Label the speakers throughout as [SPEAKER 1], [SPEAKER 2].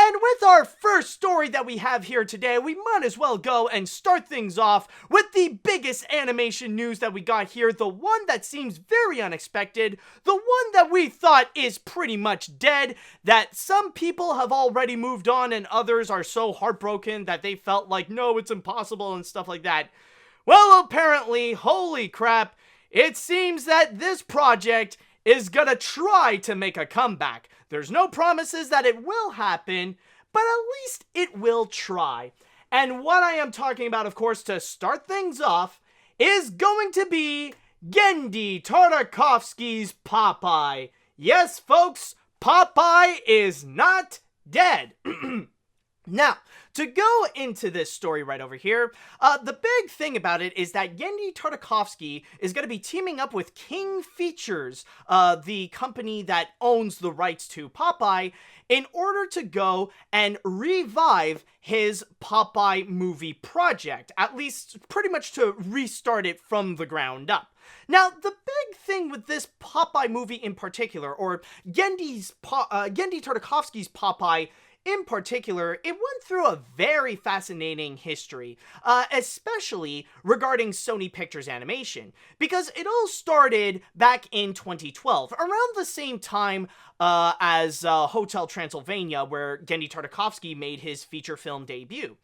[SPEAKER 1] And with our first story that we have here today, we might as well go and start things off with the biggest animation news that we got here, the one that seems very unexpected, the one that we thought is pretty much dead, that some people have already moved on and others are so heartbroken that they felt like, no, it's impossible and stuff like that. Well, apparently, holy crap, it seems that this project is gonna try to make a comeback. There's no promises that it will happen, but at least it will try. And what I am talking about, of course, to start things off, is going to be Genndy Tartakovsky's Popeye. Yes, folks, Popeye is not dead. Now, to go into this story right over here, the big thing about it is that Genndy Tartakovsky is going to be teaming up with King Features, the company that owns the rights to Popeye, in order to go and revive his Popeye movie project, at least pretty much to restart it from the ground up. Now, the big thing with this Popeye movie in particular, or Genndy Tartakovsky's Popeye in particular, it went through a very fascinating history, especially regarding Sony Pictures Animation, because it all started back in 2012, around the same time as Hotel Transylvania, where Genndy Tartakovsky made his feature film debut.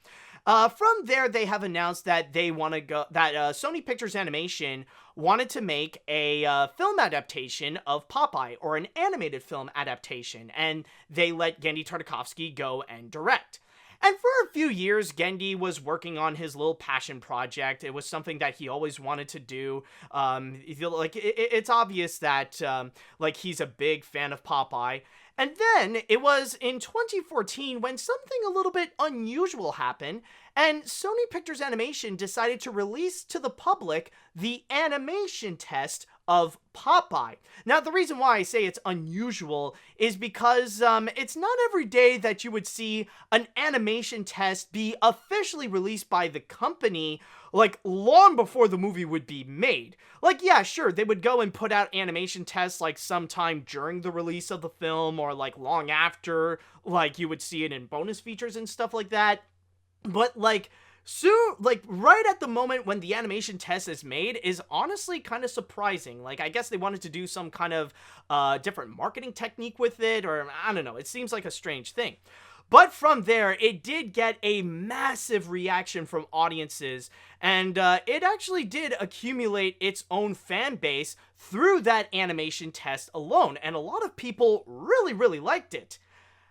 [SPEAKER 1] From there, they have announced that Sony Pictures Animation wanted to make a film adaptation of Popeye, or an animated film adaptation, and they let Genndy Tartakovsky go and direct. And for a few years, Genndy was working on his little passion project. It was something that he always wanted to do. It's obvious that he's a big fan of Popeye. And then it was in 2014 when something a little bit unusual happened, and Sony Pictures Animation decided to release to the public the animation test of Popeye. Now, the reason why I say it's unusual is because it's not every day that you would see an animation test be officially released by the company, like, long before the movie would be made. Like, yeah, sure, they would go and put out animation tests, like, sometime during the release of the film, or, like, long after, like, you would see it in bonus features and stuff like that. But, like, soon, like, right at the moment when the animation test is made is honestly kind of surprising. Like, I guess they wanted to do some kind of different marketing technique with it, or I don't know, it seems like a strange thing. But from there, it did get a massive reaction from audiences, and it actually did accumulate its own fan base through that animation test alone, and a lot of people really, really liked it.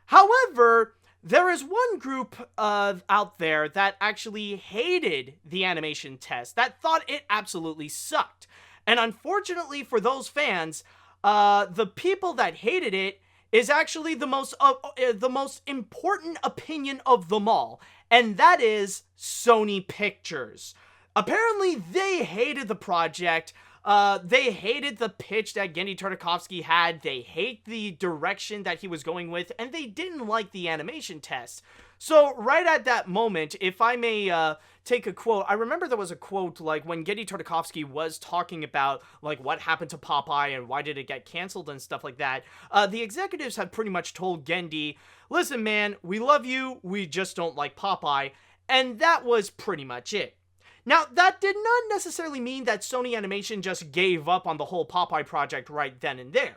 [SPEAKER 1] However, there is one group out there that actually hated the animation test, that thought it absolutely sucked. And unfortunately for those fans, the people that hated it is actually the most important opinion of them all, and that is Sony Pictures. Apparently, they hated the project. They hated the pitch that Genndy Tartakovsky had, they hate the direction that he was going with, and they didn't like the animation test. So, right at that moment, if I may take a quote, I remember there was a quote, like, when Genndy Tartakovsky was talking about, like, what happened to Popeye and why did it get canceled and stuff like that, the executives had pretty much told Genndy, listen man, we love you, we just don't like Popeye, and that was pretty much it. Now, that did not necessarily mean that Sony Animation just gave up on the whole Popeye project right then and there.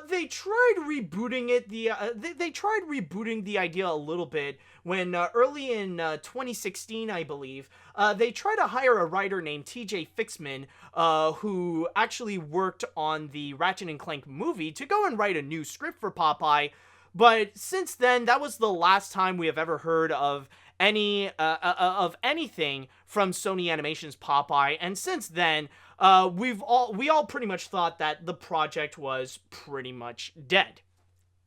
[SPEAKER 1] They tried rebooting it. They tried rebooting the idea a little bit when early in 2016, I believe, they tried to hire a writer named TJ Fixman, who actually worked on the Ratchet and Clank movie, to go and write a new script for Popeye. But since then, that was the last time we have ever heard of anything from Sony Animation's Popeye, and since then, we all pretty much thought that the project was pretty much dead.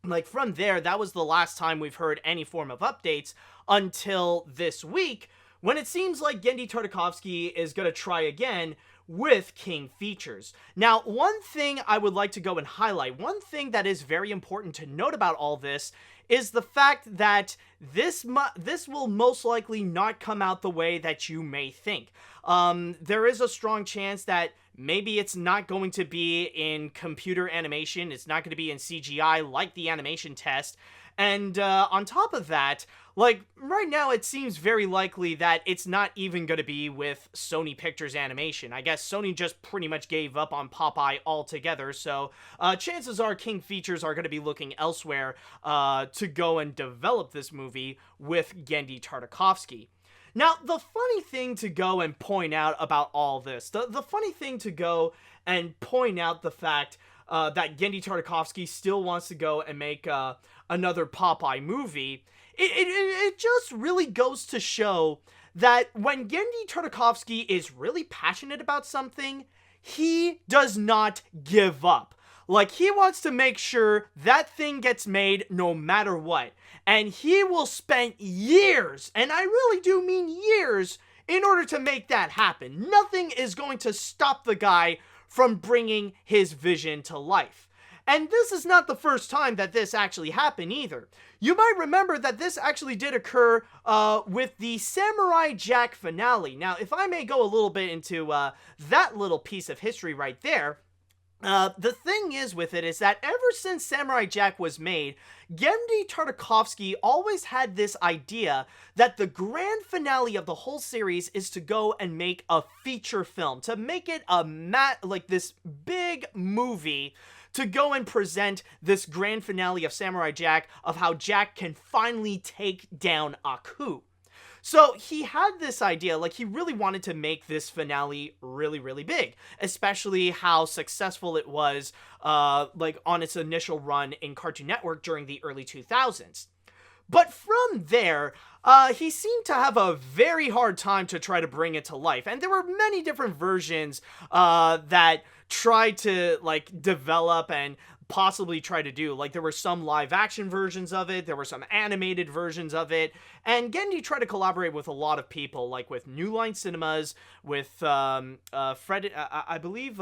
[SPEAKER 1] Like, from there, that was the last time we've heard any form of updates until this week, when it seems like Genndy Tartakovsky is gonna try again with King Features. Now, one thing I would like to go and highlight, one thing that is very important to note about all this, is the fact that this will most likely not come out the way that you may think. There is a strong chance that maybe it's not going to be in computer animation, it's not going to be in CGI like the animation test, And on top of that, like, right now it seems very likely that it's not even going to be with Sony Pictures Animation. I guess Sony just pretty much gave up on Popeye altogether, so chances are King Features are going to be looking elsewhere to go and develop this movie with Genndy Tartakovsky. Now, the funny thing to go and point out about all this, the funny thing to go and point out the fact that Genndy Tartakovsky still wants to go and make another Popeye movie, it just really goes to show that when Genndy Tartakovsky is really passionate about something, he does not give up. Like, he wants to make sure that thing gets made no matter what. And he will spend years, and I really do mean years, in order to make that happen. Nothing is going to stop the guy from bringing his vision to life. And this is not the first time that this actually happened either. You might remember that this actually did occur with the Samurai Jack finale. Now, if I may go a little bit into that little piece of history right there, the thing is with it is that ever since Samurai Jack was made, Genndy Tartakovsky always had this idea that the grand finale of the whole series is to go and make a feature film, to make it like this big movie, to go and present this grand finale of Samurai Jack, of how Jack can finally take down Aku. So he had this idea, like he really wanted to make this finale really, really big, especially how successful it was, like on its initial run in Cartoon Network during the early 2000s. But from there, he seemed to have a very hard time to try to bring it to life, and there were many different versions that tried to like develop and possibly try to do. Like, there were some live action versions of it, there were some animated versions of it, and Genndy tried to collaborate with a lot of people, like with New Line Cinemas, with Fred, I believe,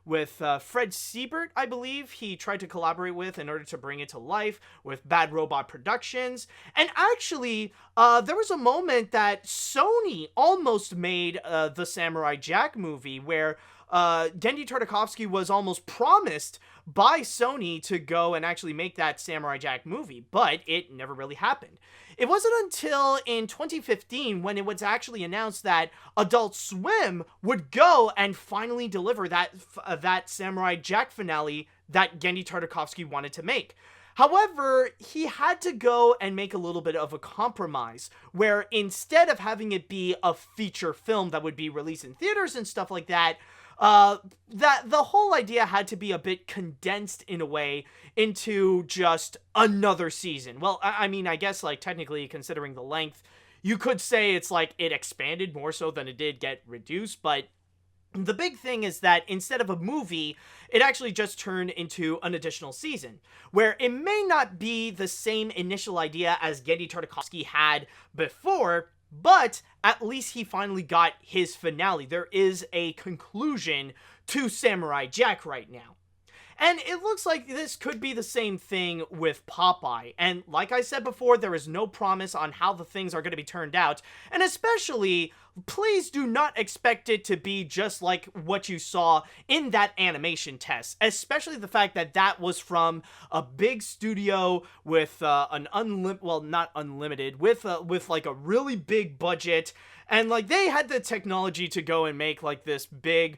[SPEAKER 1] with Fred Siebert, I believe, he tried to collaborate with in order to bring it to life, with Bad Robot Productions, and actually, there was a moment that Sony almost made the Samurai Jack movie, where Genndy Tartakovsky was almost promised by Sony to go and actually make that Samurai Jack movie, but it never really happened. It wasn't until in 2015 when it was actually announced that Adult Swim would go and finally deliver that Samurai Jack finale that Genndy Tartakovsky wanted to make. However, he had to go and make a little bit of a compromise, where instead of having it be a feature film that would be released in theaters and stuff like that, that the whole idea had to be a bit condensed in a way into just another season. Well, I mean, I guess, like, technically, considering the length, you could say it's like it expanded more so than it did get reduced, but the big thing is that instead of a movie, it actually just turned into an additional season, where it may not be the same initial idea as Genndy Tartakovsky had before, but at least he finally got his finale. There is a conclusion to Samurai Jack right now. And it looks like this could be the same thing with Popeye. And like I said before, there is no promise on how the things are going to be turned out. And especially, please do not expect it to be just like what you saw in that animation test. Especially the fact that that was from a big studio with an not unlimited, with like a really big budget. And, like, they had the technology to go and make, like, this big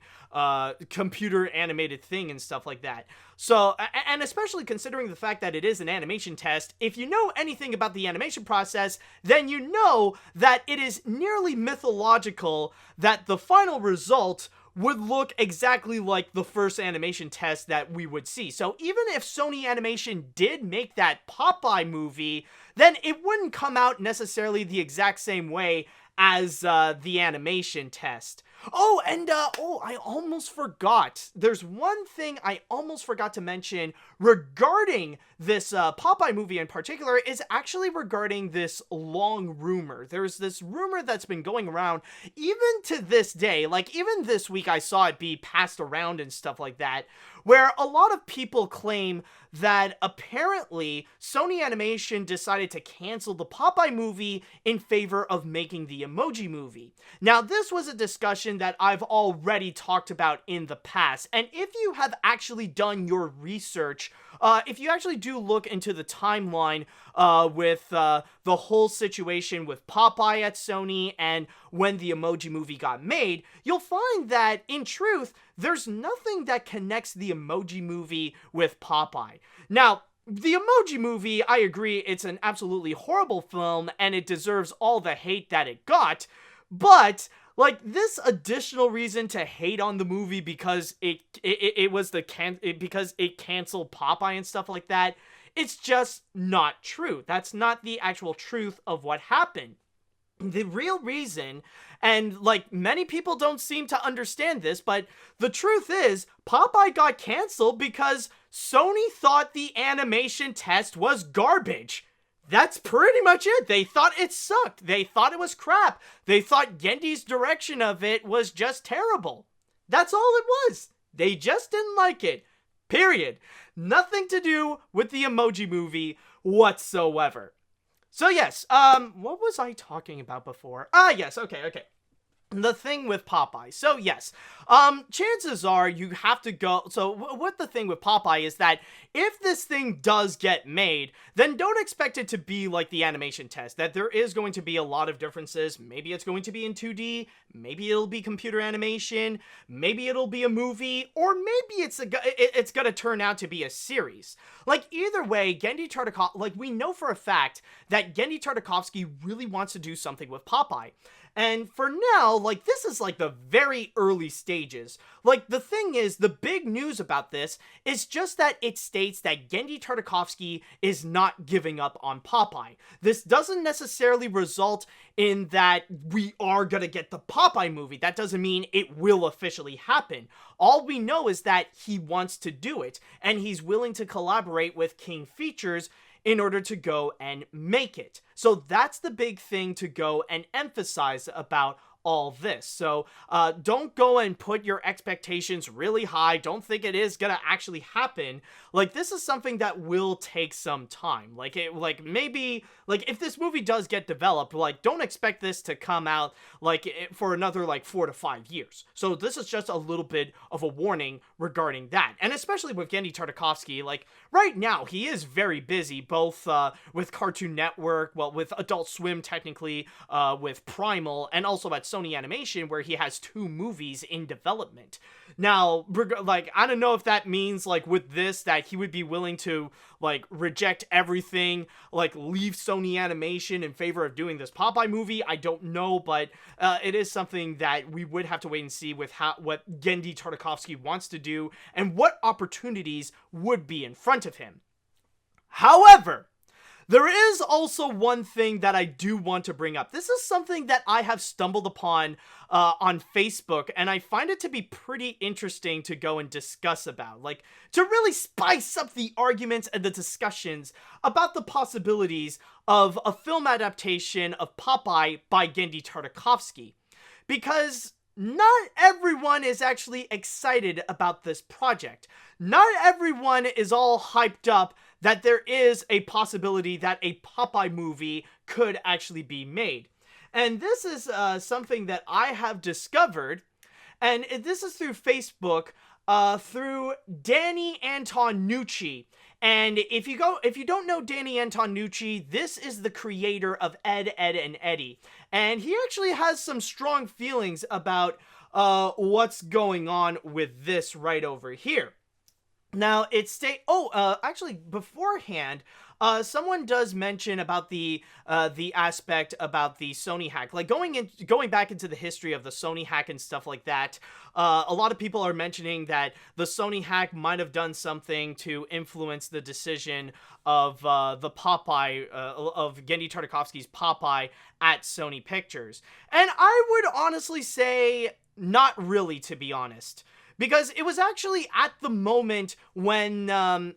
[SPEAKER 1] computer animated thing and stuff like that. So, and especially considering the fact that it is an animation test, if you know anything about the animation process, then you know that it is nearly mythological that the final result would look exactly like the first animation test that we would see. So even if Sony Animation did make that Popeye movie, then it wouldn't come out necessarily the exact same way as the animation test. Oh, and I almost forgot. There's one thing I almost forgot to mention regarding this Popeye movie in particular, is actually regarding this long rumor. There's this rumor that's been going around even to this day. Like, even this week I saw it be passed around and stuff like that, where a lot of people claim that apparently Sony Animation decided to cancel the Popeye movie in favor of making the Emoji Movie. Now, this was a discussion something that I've already talked about in the past. And if you have actually done your research, if you actually do look into the timeline with the whole situation with Popeye at Sony and when the Emoji Movie got made, you'll find that, in truth, there's nothing that connects the Emoji Movie with Popeye. Now, the Emoji Movie, I agree, it's an absolutely horrible film, and it deserves all the hate that it got, but, like, this additional reason to hate on the movie because because it canceled Popeye and stuff like that, it's just not true. That's not the actual truth of what happened. The real reason, and like many people don't seem to understand this, but the truth is Popeye got canceled because Sony thought the animation test was garbage. That's pretty much it. They thought it sucked. They thought it was crap. They thought Genndy's direction of it was just terrible. That's all it was. They just didn't like it. Period. Nothing to do with the Emoji Movie whatsoever. So yes, what was I talking about before? Yes, okay. The thing with Popeye. So yes, chances are you have to go, so what the thing with Popeye is that if this thing does get made, then don't expect it to be like the animation test, that there is going to be a lot of differences. Maybe it's going to be in 2D, maybe it'll be computer animation, maybe it'll be a movie, or maybe it's gonna turn out to be a series. Like, either way, Genndy Tartakovsky, like, we know for a fact that Genndy Tartakovsky really wants to do something with Popeye. And for now, like, this is like the very early stages. Like, the thing is, the big news about this is just that it states that Genndy Tartakovsky is not giving up on Popeye. This doesn't necessarily result in that we are gonna get the Popeye movie. That doesn't mean it will officially happen. All we know is that he wants to do it, and he's willing to collaborate with King Features in order to go and make it. So that's the big thing to go and emphasize about all this. So don't go and put your expectations really high. Don't think it is gonna actually happen. Like, this is something that will take some time. Like, maybe if this movie does get developed, like, don't expect this to come out like for another like 4 to 5 years. So this is just a little bit of a warning regarding that. And especially with Genndy Tartakovsky, like, right now he is very busy, both with Cartoon Network, well, with Adult Swim technically, with Primal, and also at Sony Animation, where he has 2 movies in development. Now, like, I don't know if that means, like, with this, that he would be willing to, like, reject everything, like, leave Sony Animation in favor of doing this Popeye movie. I don't know, but it is something that we would have to wait and see with what Genndy Tartakovsky wants to do and what opportunities would be in front of him. However, there is also one thing that I do want to bring up. This is something that I have stumbled upon on Facebook, and I find it to be pretty interesting to go and discuss about. Like, to really spice up the arguments and the discussions about the possibilities of a film adaptation of Popeye by Genndy Tartakovsky. Because not everyone is actually excited about this project. Not everyone is all hyped up that there is a possibility that a Popeye movie could actually be made. And this is something that I have discovered, and this is through Facebook, through Danny Antonucci. And if you don't know Danny Antonucci, this is the creator of Ed, Edd n Eddy. And he actually has some strong feelings about what's going on with this right over here. Now, actually, beforehand, someone does mention about the aspect about the Sony hack, like going back into the history of the Sony hack and stuff like that. A lot of people are mentioning that the Sony hack might have done something to influence the decision of the Popeye, of Genndy Tartakovsky's Popeye at Sony Pictures. And I would honestly say not really, to be honest. Because it was actually at the moment when the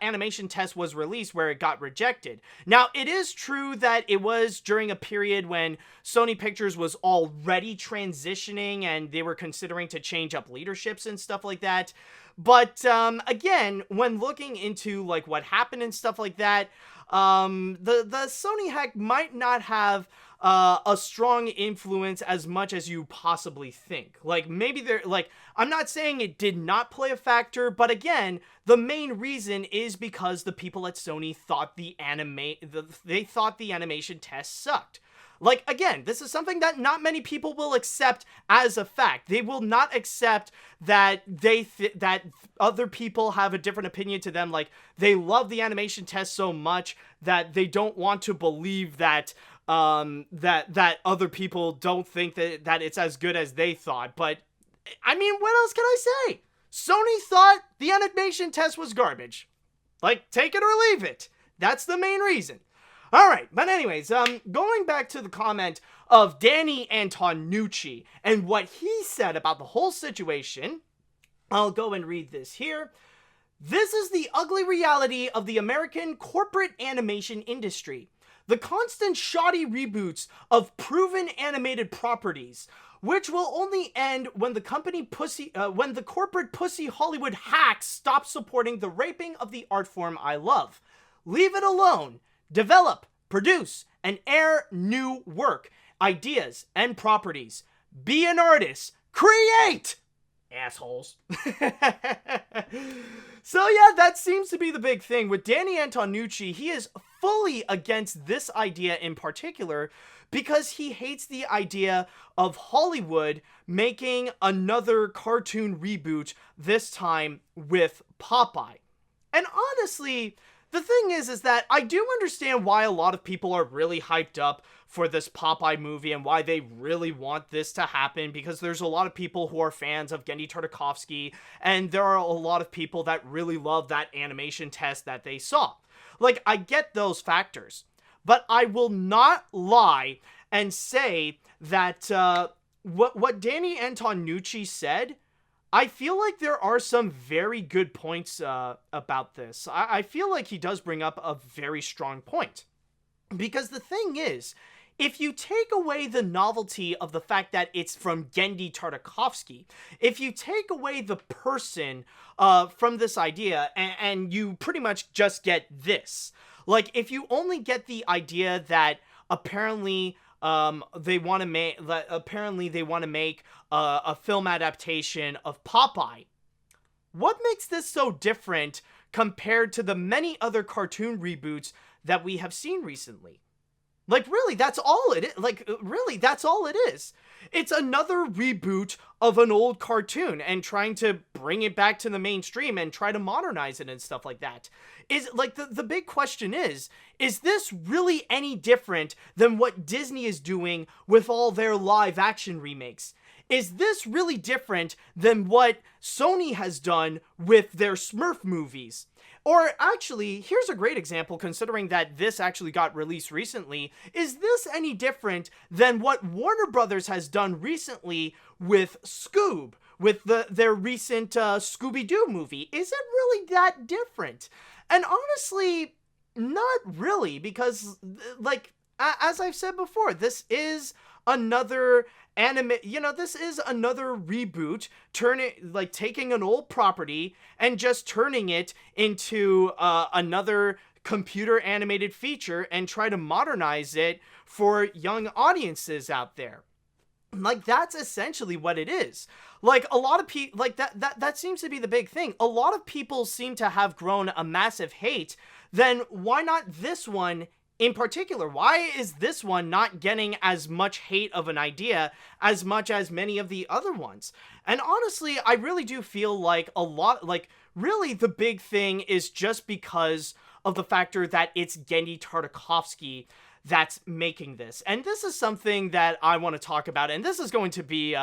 [SPEAKER 1] animation test was released where it got rejected. Now, it is true that it was during a period when Sony Pictures was already transitioning and they were considering to change up leaderships and stuff like that. But again, when looking into like what happened and stuff like that, the Sony hack might not have a strong influence as much as you possibly think. Like, maybe they're, like, I'm not saying it did not play a factor, but again, the main reason is because the people at Sony thought they thought the animation test sucked. Like, again, this is something that not many people will accept as a fact. They will not accept that that other people have a different opinion to them. Like, they love the animation test so much that they don't want to believe that that other people don't think that it's as good as they thought. But I mean, what else can I say? Sony thought the animation test was garbage. Like, take it or leave it. That's the main reason. Alright, but anyways, going back to the comment of Danny Antonucci and what he said about the whole situation, I'll go and read this here. This is the ugly reality of the American corporate animation industry. The constant shoddy reboots of proven animated properties, which will only end when the corporate pussy Hollywood hacks stop supporting the raping of the art form I love. Leave it alone. Develop, produce, and air new work, ideas, and properties. Be an artist. Create! Assholes. So yeah, that seems to be the big thing. With Danny Antonucci, he is fully against this idea in particular because he hates the idea of Hollywood making another cartoon reboot, this time with Popeye. And honestly, the thing is that I do understand why a lot of people are really hyped up for this Popeye movie and why they really want this to happen, because there's a lot of people who are fans of Genndy Tartakovsky, and there are a lot of people that really love that animation test that they saw. Like, I get those factors, but I will not lie and say that what Danny Antonucci said, I feel like there are some very good points about this. I feel like he does bring up a very strong point. Because the thing is, if you take away the novelty of the fact that it's from Genndy Tartakovsky, if you take away the person from this idea, and you pretty much just get this, like, if you only get the idea that apparently they want to make a film adaptation of Popeye, what makes this so different compared to the many other cartoon reboots that we have seen recently? Like, really, that's all it is. Like, really, that's all it is. It's another reboot of an old cartoon and trying to bring it back to the mainstream and try to modernize it and stuff like that. Is, like, the big question is this really any different than what Disney is doing with all their live action remakes? Is this really different than what Sony has done with their Smurf movies? Or actually, here's a great example, considering that this actually got released recently. Is this any different than what Warner Brothers has done recently with Scoob, with their recent Scooby-Doo movie? Is it really that different? And honestly, not really, because, like, as I've said before, this is another this is another reboot, taking an old property and just turning it into another computer animated feature and try to modernize it for young audiences out there. Like, that's essentially what it is. Like, a lot of people, like, that seems to be the big thing. A lot of people seem to have grown a massive hate. Then why not this one in particular? Why is this one not getting as much hate of an idea as much as many of the other ones? And honestly, I really do feel like really the big thing is just because of the factor that it's Genndy Tartakovsky that's making this. And this is something that I want to talk about, and this is going to be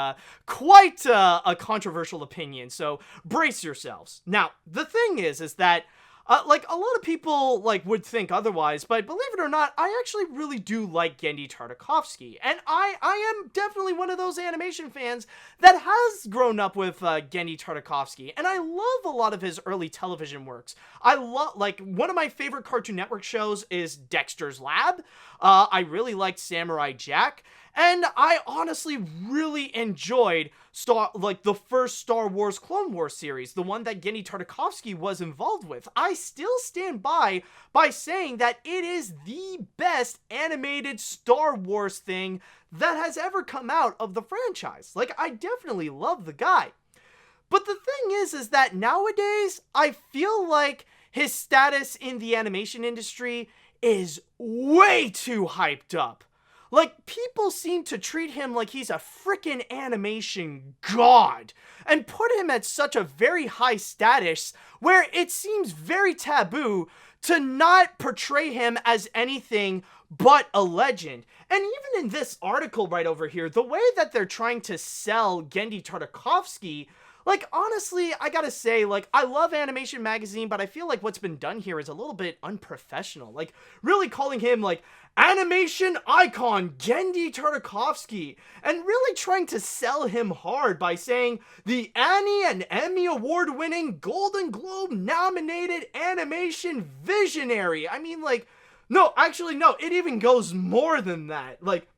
[SPEAKER 1] quite a controversial opinion, so brace yourselves. Now, the thing is that like, a lot of people, like, would think otherwise, but believe it or not, I actually really do like Genndy Tartakovsky, and I am definitely one of those animation fans that has grown up with Genndy Tartakovsky, and I love a lot of his early television works. I love, like, one of my favorite Cartoon Network shows is Dexter's Lab. I really liked Samurai Jack, And I honestly really enjoyed the first Star Wars Clone Wars series, the one that Genndy Tartakovsky was involved with. I still stand by saying that it is the best animated Star Wars thing that has ever come out of the franchise. Like, I definitely love the guy. But the thing is that nowadays, I feel like his status in the animation industry is way too hyped up. Like, people seem to treat him like he's a frickin' animation god, and put him at such a very high status where it seems very taboo to not portray him as anything but a legend. And even in this article right over here, the way that they're trying to sell Genndy Tartakovsky, like, honestly, I gotta say, like, I love Animation Magazine, but I feel like what's been done here is a little bit unprofessional. Like, really calling him, like, animation icon Genndy Tartakovsky, and really trying to sell him hard by saying the Annie and Emmy award-winning Golden Globe nominated animation visionary. I mean, like, no, actually, no, it even goes more than that. Like,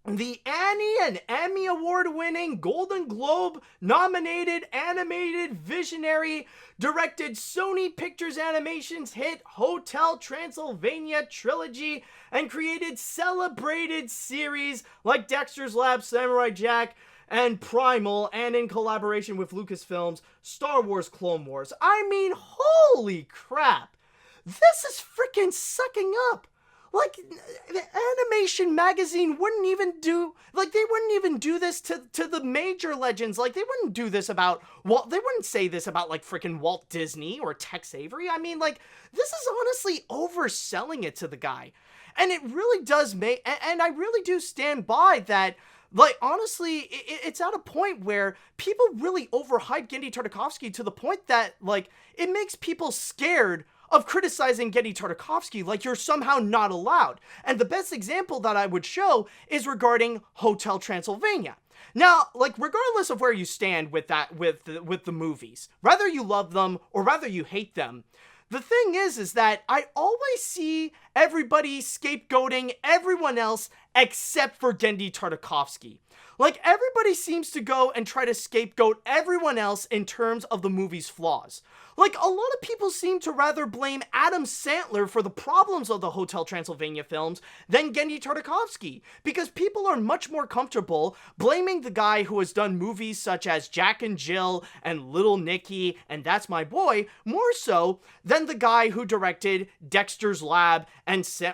[SPEAKER 1] the Annie and Emmy award-winning Golden Globe nominated animated visionary directed Sony Pictures Animation's hit Hotel Transylvania trilogy and created celebrated series like Dexter's Lab, Samurai Jack, and Primal, and in collaboration with Lucasfilms, Star Wars Clone Wars. I mean, holy crap! This is freaking sucking up! Like, the Animation Magazine wouldn't even do, like, they wouldn't even do this to the major legends. Like, they wouldn't do this about, they wouldn't say this about, like, freaking Walt Disney or Tex Avery. I mean, like, this is honestly overselling it to the guy. And it really does make, and I really do stand by that. Like, honestly, it's at a point where people really overhype Genndy Tartakovsky to the point that, like, it makes people scared of criticizing Genndy Tartakovsky, like you're somehow not allowed. And the best example that I would show is regarding Hotel Transylvania. Now, like, regardless of where you stand with that, with the movies, whether you love them or whether you hate them, the thing is that I always see everybody scapegoating everyone else except for Genndy Tartakovsky. Like, everybody seems to go and try to scapegoat everyone else in terms of the movie's flaws. Like, a lot of people seem to rather blame Adam Sandler for the problems of the Hotel Transylvania films than Genndy Tartakovsky, because people are much more comfortable blaming the guy who has done movies such as Jack and Jill and Little Nicky and That's My Boy, more so than the guy who directed Dexter's Lab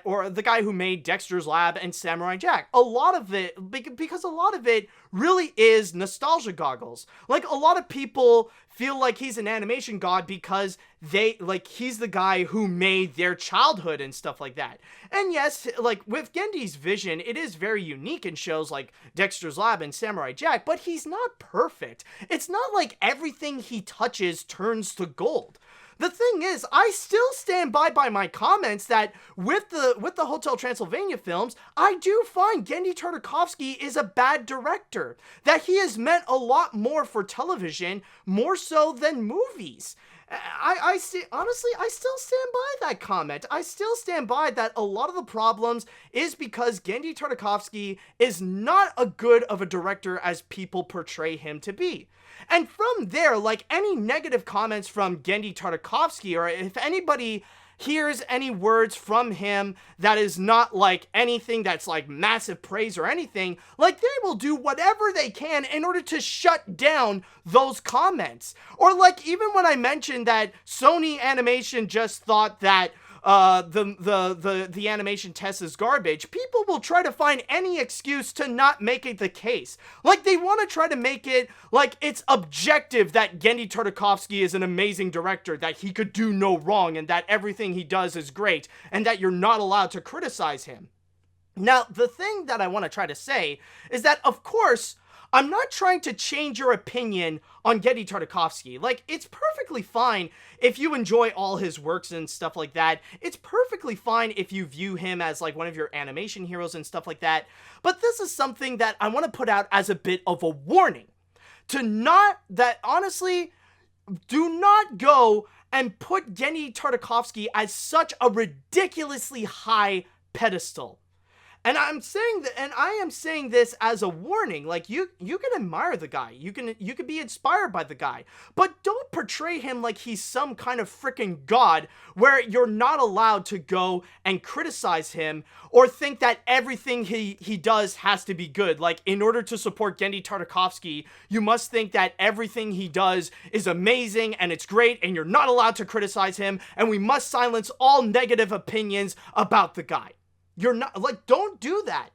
[SPEAKER 1] or the guy who made Dexter's Lab and Samurai Jack. A lot of it, because a lot of it really is nostalgia goggles. Like, a lot of people feel like he's an animation god because he's the guy who made their childhood and stuff like that. And yes, like, with Genndy's vision, it is very unique in shows like Dexter's Lab and Samurai Jack, but he's not perfect. It's not like everything he touches turns to gold. The thing is, I still stand by my comments that with the Hotel Transylvania films, I do find Genndy Tartakovsky is a bad director. That he has meant a lot more for television, more so than movies. Honestly, I still stand by that comment. I still stand by that a lot of the problems is because Genndy Tartakovsky is not as good of a director as people portray him to be. And from there, like, any negative comments from Genndy Tartakovsky, or if anybody hears any words from him that is not, like, anything that's, like, massive praise or anything, like, they will do whatever they can in order to shut down those comments. Or, like, even when I mentioned that Sony Animation just thought that the animation test is garbage, people will try to find any excuse to not make it the case. Like, they want to try to make it like it's objective that Genndy Tartakovsky is an amazing director, that he could do no wrong, and that everything he does is great, and that you're not allowed to criticize him. Now, the thing that I want to try to say is that, of course, I'm not trying to change your opinion on Genndy Tartakovsky. Like, it's perfectly fine if you enjoy all his works and stuff like that. It's perfectly fine if you view him as, like, one of your animation heroes and stuff like that. But this is something that I want to put out as a bit of a warning. Honestly, do not go and put Genndy Tartakovsky as such a ridiculously high pedestal. And I am saying this as a warning. Like, you can admire the guy. You can be inspired by the guy. But don't portray him like he's some kind of freaking god where you're not allowed to go and criticize him or think that everything he does has to be good. Like, in order to support Genndy Tartakovsky, you must think that everything he does is amazing and it's great and you're not allowed to criticize him and we must silence all negative opinions about the guy. You're not, like, don't do that.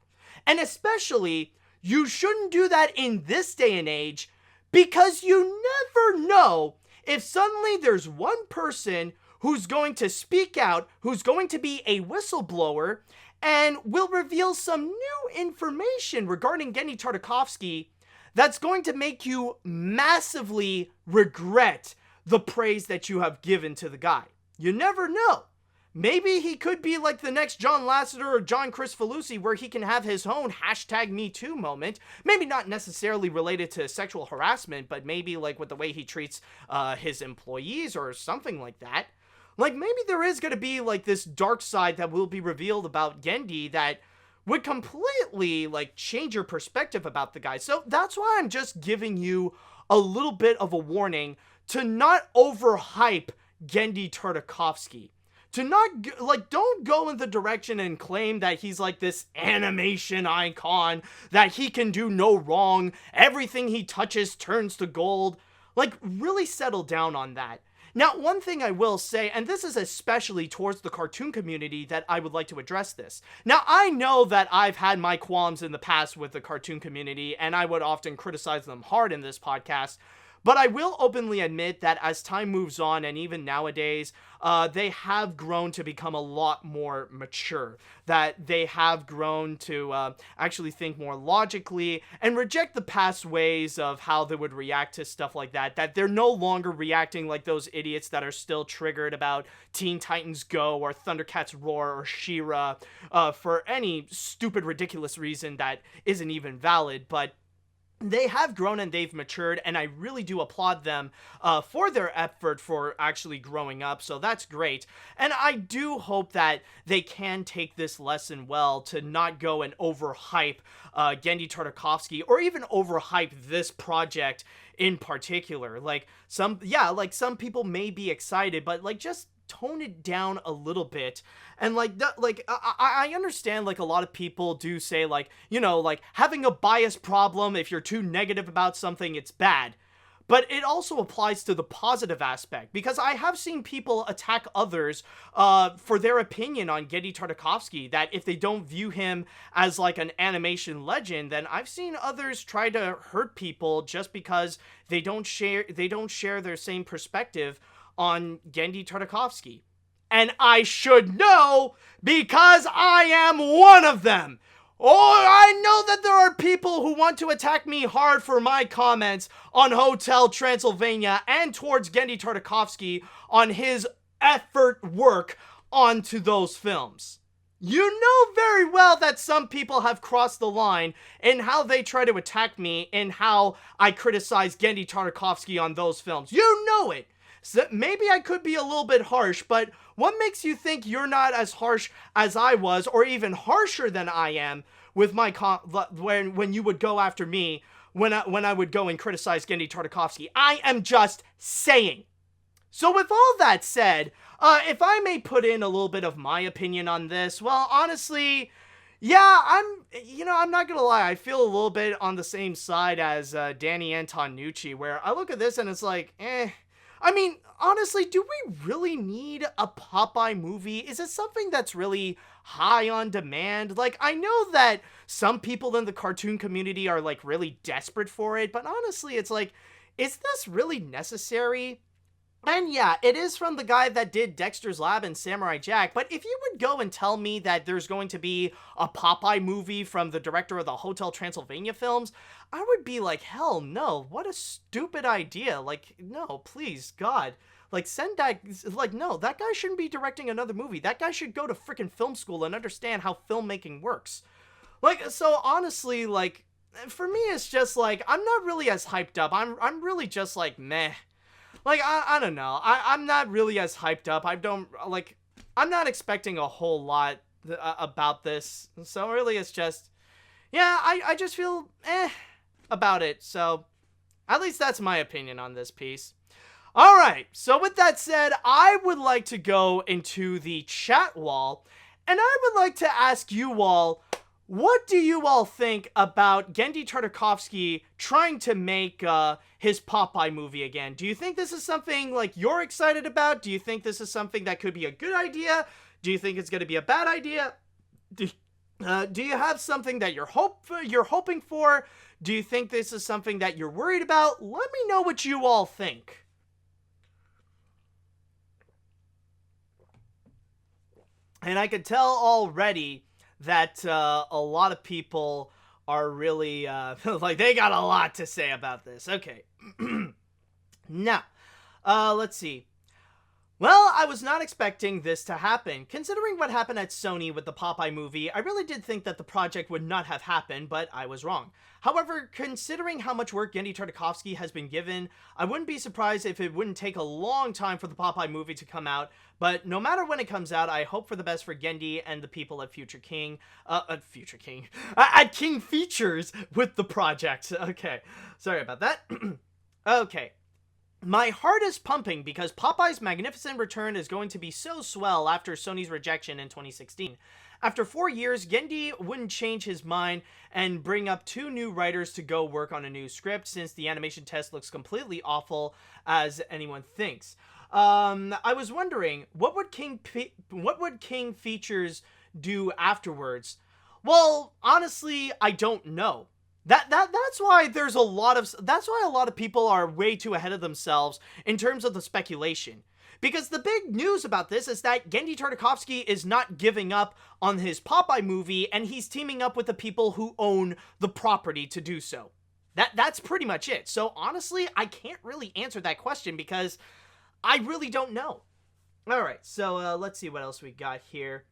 [SPEAKER 1] And especially, you shouldn't do that in this day and age because you never know if suddenly there's one person who's going to speak out, who's going to be a whistleblower, and will reveal some new information regarding Genndy Tartakovsky that's going to make you massively regret the praise that you have given to the guy. You never know. Maybe he could be like the next John Lasseter or John Kricfalusi where he can have his own #MeToo moment. Maybe not necessarily related to sexual harassment, but maybe like with the way he treats his employees or something like that. Like, maybe there is going to be like this dark side that will be revealed about Genndy that would completely like change your perspective about the guy. So that's why I'm just giving you a little bit of a warning to not overhype Genndy Tartakovsky. To not, like, don't go in the direction and claim that he's like this animation icon, that he can do no wrong, everything he touches turns to gold. Like, really settle down on that. Now, one thing I will say, and this is especially towards the cartoon community that I would like to address this. Now, I know that I've had my qualms in the past with the cartoon community, and I would often criticize them hard in this podcast. But I will openly admit that as time moves on, and even nowadays, they have grown to become a lot more mature. That they have grown to actually think more logically and reject the past ways of how they would react to stuff like that. That they're no longer reacting like those idiots that are still triggered about Teen Titans Go or Thundercats Roar or She-Ra for any stupid, ridiculous reason that isn't even valid. But they have grown and they've matured, and I really do applaud them for their effort for actually growing up, so that's great. And I do hope that they can take this lesson well to not go and overhype Genndy Tartakovsky or even overhype this project in particular. Like, some people may be excited, but like, just tone it down a little bit. And I understand, like, a lot of people do say, like, you know, like, having a bias problem, if you're too negative about something, it's bad. But it also applies to the positive aspect, because I have seen people attack others for their opinion on Genndy Tartakovsky, that if they don't view him as like an animation legend, then I've seen others try to hurt people just because they don't share their same perspective on Genndy Tartakovsky. And I should know because I am one of them. Oh, I know that there are people who want to attack me hard for my comments on Hotel Transylvania and towards Genndy Tartakovsky on his effort work onto those films. You know very well that some people have crossed the line in how they try to attack me and how I criticize Genndy Tartakovsky on those films. You know it. So maybe I could be a little bit harsh, but what makes you think you're not as harsh as I was, or even harsher than I am with my when you would go after me when I would go and criticize Genndy Tartakovsky? I am just saying. So with all that said, if I may put in a little bit of my opinion on this, well, honestly, yeah, I'm not gonna lie, I feel a little bit on the same side as Danny Antonucci, where I look at this and it's like, I mean, honestly, do we really need a Popeye movie? Is it something that's really high on demand? Like, I know that some people in the cartoon community are, like, really desperate for it, but honestly, it's like, is this really necessary? And yeah, it is from the guy that did Dexter's Lab and Samurai Jack, but if you would go and tell me that there's going to be a Popeye movie from the director of the Hotel Transylvania films, I would be like, hell no, what a stupid idea. Like, no, please, God. Like, send that, like, no, that guy shouldn't be directing another movie. That guy should go to freaking film school and understand how filmmaking works. Like, so honestly, like, for me, it's just like, I'm not really as hyped up. I'm really just like, meh. Like, I don't know. I'm not really as hyped up. I'm not expecting a whole lot about this. So really, it's just, yeah, I just feel about it. So at least that's my opinion on this piece. All right, so with that said, I would like to go into the chat wall, and I would like to ask you all, what do you all think about Genndy Tartakovsky trying to make his Popeye movie again? Do you think this is something like you're excited about? Do you think this is something that could be a good idea? Do you think it's going to be a bad idea? Do you have something that you're hoping for? Do you think this is something that you're worried about? Let me know what you all think. And I could tell already that a lot of people are really, like, they got a lot to say about this. Okay. Now, let's see. Well, I was not expecting this to happen. Considering what happened at Sony with the Popeye movie, I really did think that the project would not have happened, but I was wrong. However, considering how much work Genndy Tartakovsky has been given, I wouldn't be surprised if it wouldn't take a long time for the Popeye movie to come out, but no matter when it comes out, I hope for the best for Genndy and the people at at King Features with the project. Okay, sorry about that. Okay. My heart is pumping because Popeye's magnificent return is going to be so swell after Sony's rejection in 2016. After 4 years, Genndy wouldn't change his mind and bring up 2 new writers to go work on a new script since the animation test looks completely awful as anyone thinks. I was wondering, what would King Features do afterwards? Well, honestly, I don't know. That's why a lot of people are way too ahead of themselves in terms of the speculation. Because the big news about this is that Genndy Tartakovsky is not giving up on his Popeye movie, and he's teaming up with the people who own the property to do so. That's pretty much it. So honestly, I can't really answer that question because I really don't know. Alright, so let's see what else we got here.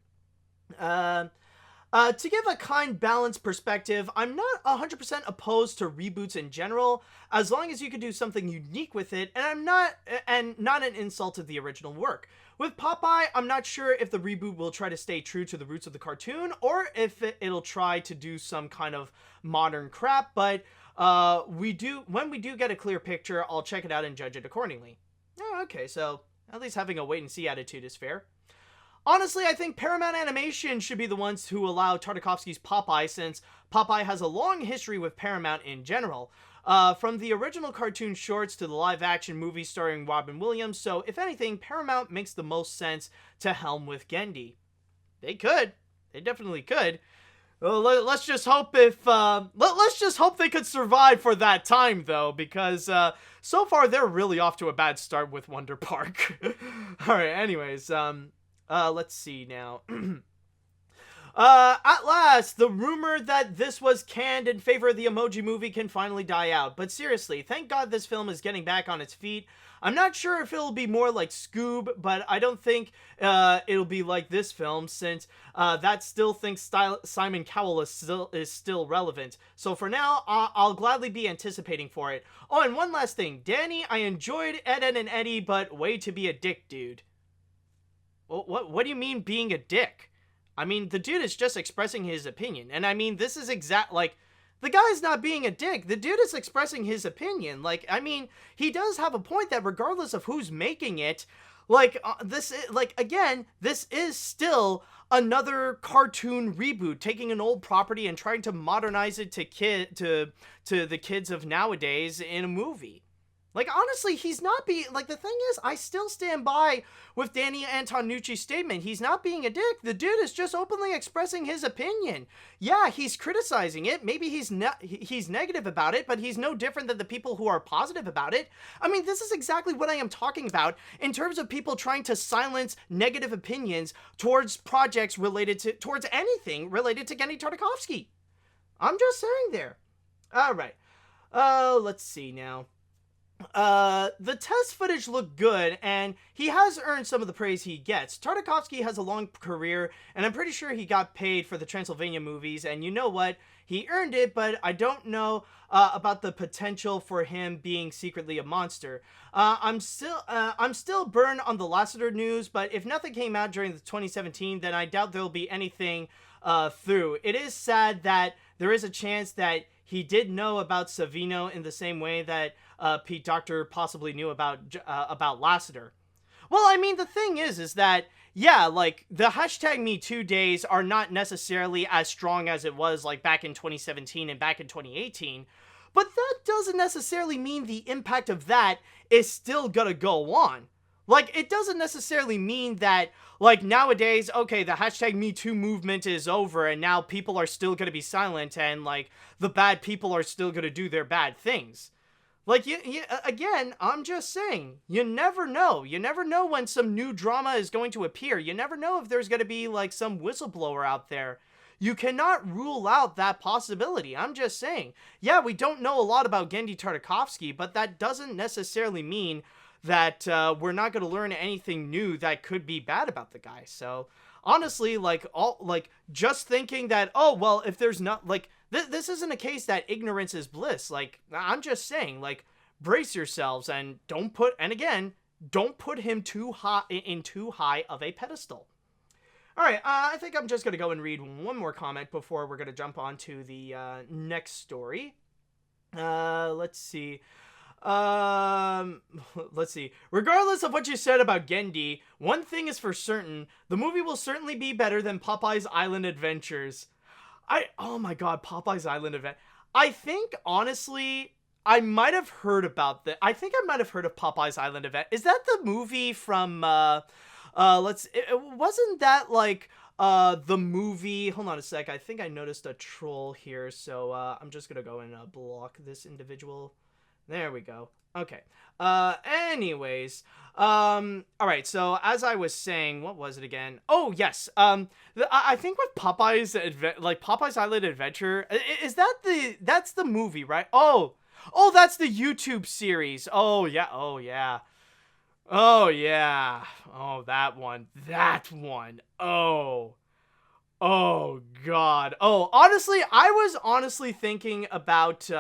[SPEAKER 1] To give a kind, balanced perspective, I'm not 100% opposed to reboots in general, as long as you can do something unique with it, and not an insult to the original work. With Popeye, I'm not sure if the reboot will try to stay true to the roots of the cartoon, or if it'll try to do some kind of modern crap, but when we do get a clear picture, I'll check it out and judge it accordingly. Oh, okay, so at least having a wait-and-see attitude is fair. Honestly, I think Paramount Animation should be the ones who allow Tartakovsky's Popeye, since Popeye has a long history with Paramount in general. From the original cartoon shorts to the live-action movie starring Robin Williams, so if anything, Paramount makes the most sense to helm with Genndy. They could. They definitely could. Let's just hope let's just hope they could survive for that time, though, because so far they're really off to a bad start with Wonder Park. Alright, anyways, let's see now. At last, the rumor that this was canned in favor of the Emoji Movie can finally die out. But seriously, thank God this film is getting back on its feet. I'm not sure if it'll be more like Scoob, but I don't think it'll be like this film, since that still thinks Simon Cowell is still relevant. So for now, I'll gladly be anticipating for it. Oh, and one last thing. Danny, I enjoyed Ed, Edd and Eddy, but way to be a dick, dude. What do you mean being a dick? I mean, the dude is just expressing his opinion. And I mean, this is the guy's not being a dick. The dude is expressing his opinion. Like, I mean, he does have a point that regardless of who's making it, this is still another cartoon reboot, taking an old property and trying to modernize it to the kids of nowadays in a movie. Like, honestly, he's not being, like, the thing is, I still stand by with Danny Antonucci's statement. He's not being a dick. The dude is just openly expressing his opinion. Yeah, he's criticizing it. Maybe he's negative about it, but he's no different than the people who are positive about it. I mean, this is exactly what I am talking about in terms of people trying to silence negative opinions towards projects towards anything related to Genndy Tartakovsky. I'm just saying there. All right. Let's see now. The test footage looked good, and he has earned some of the praise he gets. Tartakovsky has a long career, and I'm pretty sure he got paid for the Transylvania movies, and you know what? He earned it, but I don't know about the potential for him being secretly a monster. I'm still burned on the Lassiter news, but if nothing came out during the 2017, then I doubt there'll be anything through. It is sad that there is a chance that he did know about Savino in the same way that Pete Docter possibly knew about Lassiter. Well, I mean, the thing is that, yeah, like, the hashtag #MeToo days are not necessarily as strong as it was, like, back in 2017 and back in 2018, but that doesn't necessarily mean the impact of that is still gonna go on. Like, it doesn't necessarily mean that, like, nowadays, okay, the hashtag #MeToo movement is over and now people are still gonna be silent and, like, the bad people are still gonna do their bad things. Like, again, I'm just saying, you never know. You never know when some new drama is going to appear. You never know if there's going to be, like, some whistleblower out there. You cannot rule out that possibility. I'm just saying. Yeah, we don't know a lot about Genndy Tartakovsky, but that doesn't necessarily mean that we're not going to learn anything new that could be bad about the guy. So, honestly, just thinking that, oh, well, if there's not, like, this isn't a case that ignorance is bliss. Like, I'm just saying, like, brace yourselves and don't put him too high of a pedestal. All right, I think I'm just going to go and read one more comment before we're going to jump on to the next story. Let's see. Let's see. Regardless of what you said about Genndy, one thing is for certain, the movie will certainly be better than Popeye's Island Adventures. Oh my god, Popeye's Island Adventure. I think, honestly, I might have heard about that. I think I might have heard of Popeye's Island Adventure. Is that the movie from, wasn't that, like, the movie, hold on a sec, I think I noticed a troll here, so, I'm just gonna go and, block this individual. There we go. Okay. Anyways, alright, so as I was saying, what was it again? Oh, yes, I think with Popeye's Island Adventure, is that that's the movie, right? Oh, that's the YouTube series. Oh, yeah, oh, yeah. Oh, yeah. Oh, that one. Oh, God. Oh, honestly, I was honestly thinking about,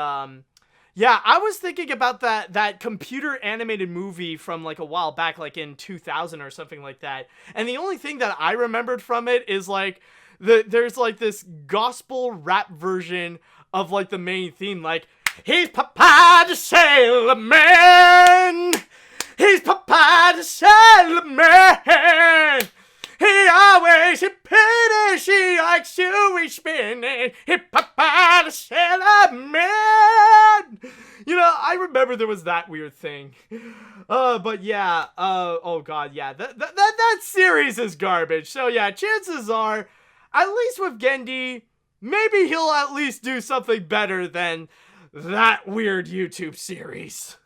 [SPEAKER 1] yeah, I was thinking about that computer animated movie from, like, a while back, like in 2000 or something like that. And the only thing that I remembered from it is, like, there's, like, this gospel rap version of, like, the main theme, like, he's Popeye the Sailor Man! He's Popeye the Sailor Man! He always hit penny, she likes to be spinning. Hip Popeye the Sailor Man. You know, I remember there was that weird thing. But yeah, oh god, yeah, that series is garbage. So yeah, chances are, at least with Genndy, maybe he'll at least do something better than that weird YouTube series.